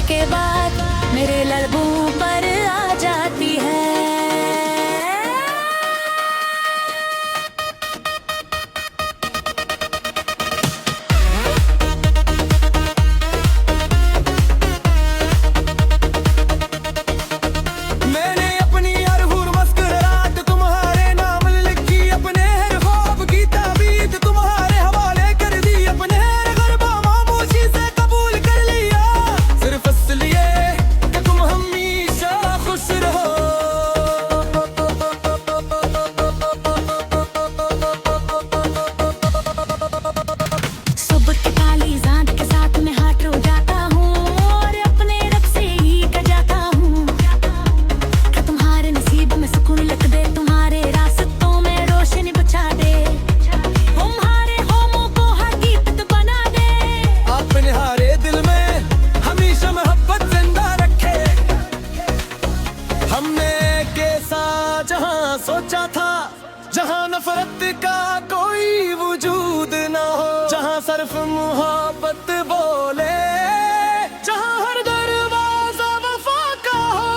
बोलने के बाद मेरे लबों पर आ जाती है। जहाँ सोचा था, जहाँ नफरत का कोई वजूद ना हो, जहाँ सिर्फ मोहब्बत बोले, जहाँ हर दरवाजा वफा का हो,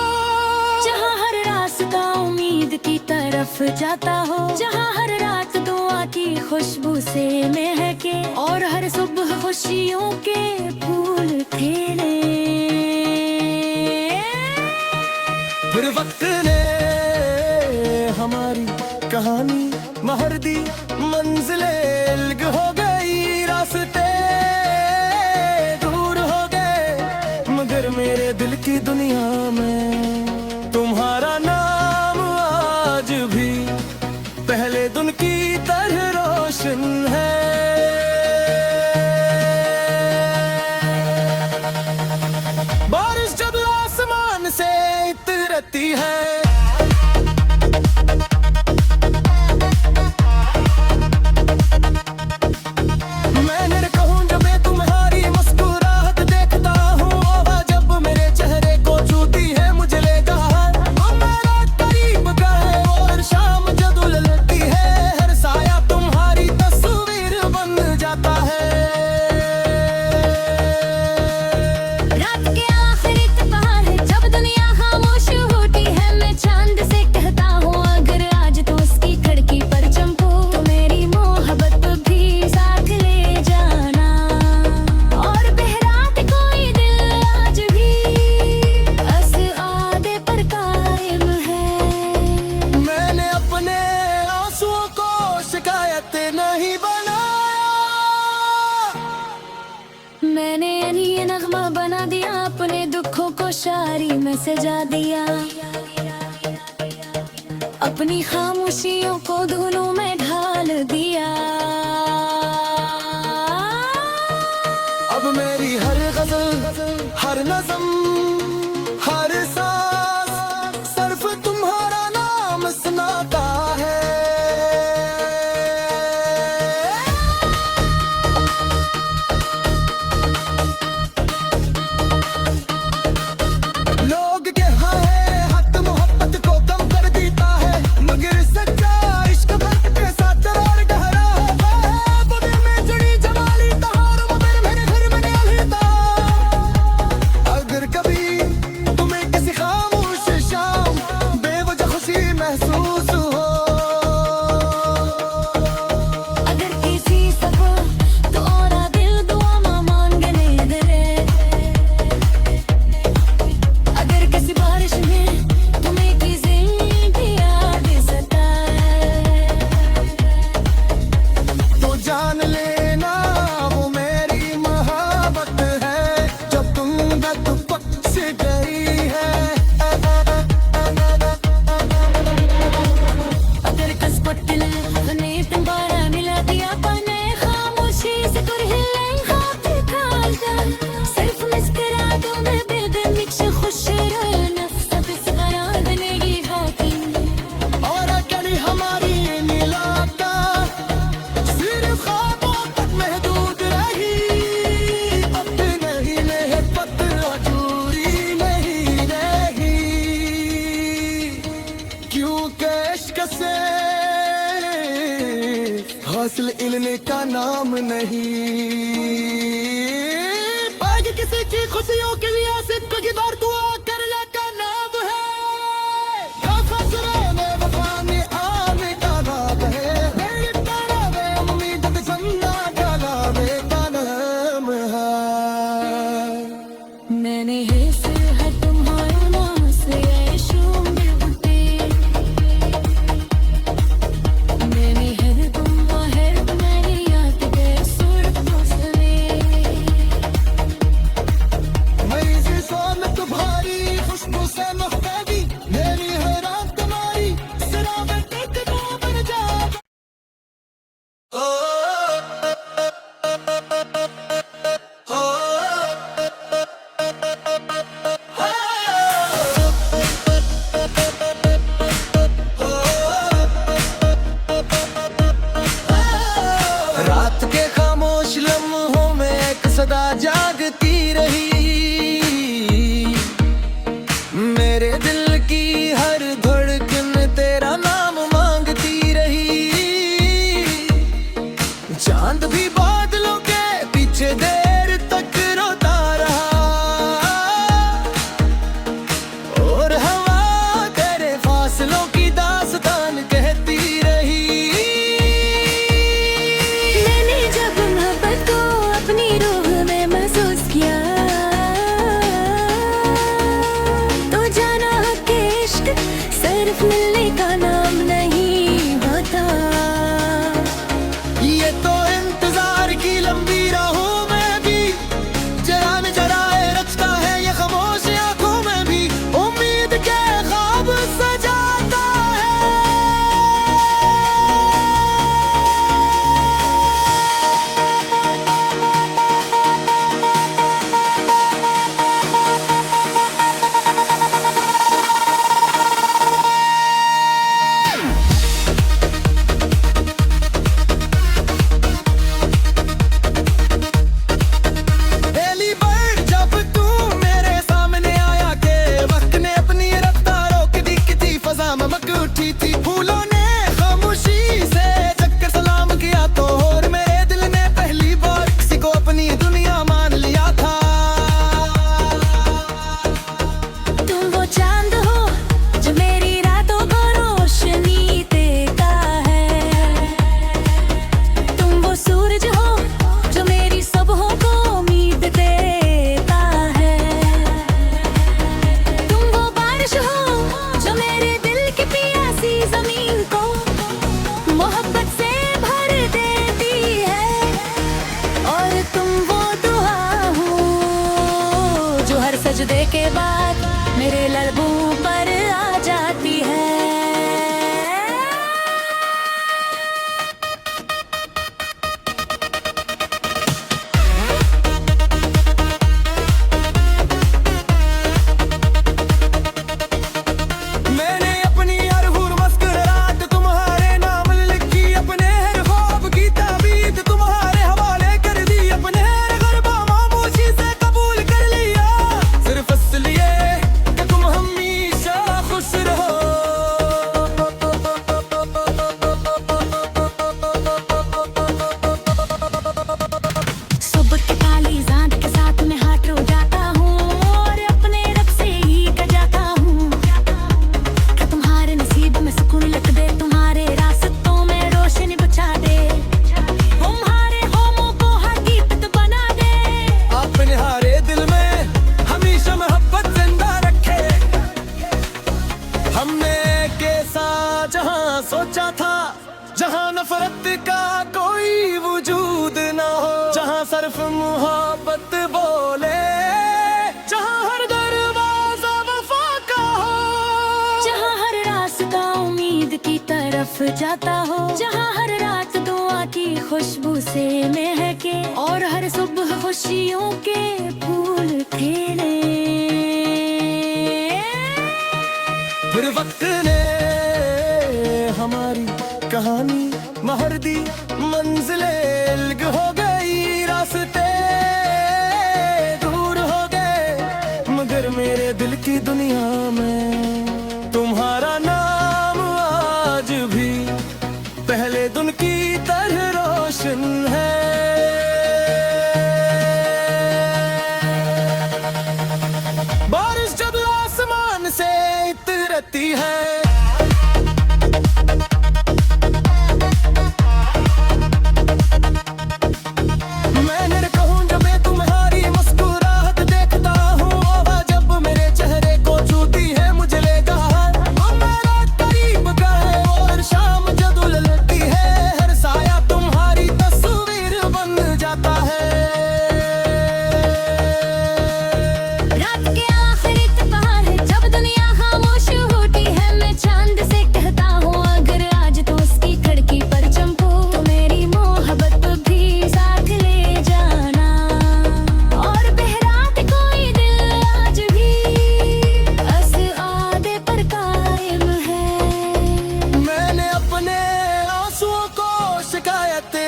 जहाँ हर रास्ता उम्मीद की तरफ जाता हो, जहाँ हर रात दुआ की खुशबू से महके और हर सुबह खुशियों के फूल खिले। फिर वक्त ने हमारी कहानी महर दी, मंजिलें अलग हो गई, रास्ते दूर हो गए, मगर मेरे दिल की दुनिया में तुम्हारा नाम आज भी पहले दिन की तरह रोशन है। बारिश जब आसमान से उतरती है, नहीं बना मैंने ये नगमा बना दिया, अपने दुखों को शायरी में सजा दिया, अपनी खामोशियों को धुनों में ढाल दिया। अब मेरी हर गजल, हर नज़म, हर सांस सिर्फ तुम्हारा नाम सुनाता है। हासिल इल्म का नाम नहीं, पाएगी किसी की खुशियों के लिए बोलने के बाद मेरे लबों पर आ जाती है। जहाँ सोचा था, जहाँ नफरत का कोई वजूद ना हो, जहाँ सिर्फ मोहब्बत बोले, जहाँ हर दरवाजा वफा का हो, जहाँ हर रास्ता उम्मीद की तरफ जाता हो, जहाँ हर रात दुआ की खुशबू से महके और हर सुबह खुशियों के फूल खिले। फिर वक्त ने हमारी कहानी महर दी, मंजिलें अलग हो गई, रास्ते दूर हो गए, मगर मेरे दिल की दुनिया में तुम्हारा नाम आज भी पहले दिन की तरह रोशन है। बारिश जब आसमान से उतरती है,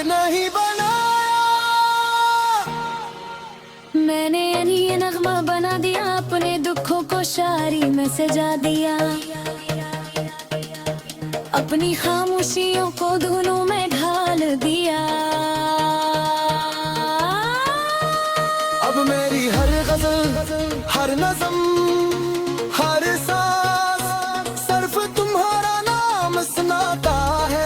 नहीं बनाया, मैंने ये नगमा बना दिया, अपने दुखों को शायरी में सजा दिया, अपनी खामोशियों को धुनों में ढाल दिया। अब मेरी हर गजल, हर नज़म, हर सांस सिर्फ तुम्हारा नाम सुनाता है।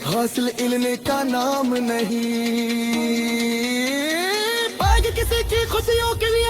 हासिल इलने का नाम नहीं, पाएगी किसी की खुशियों के लिए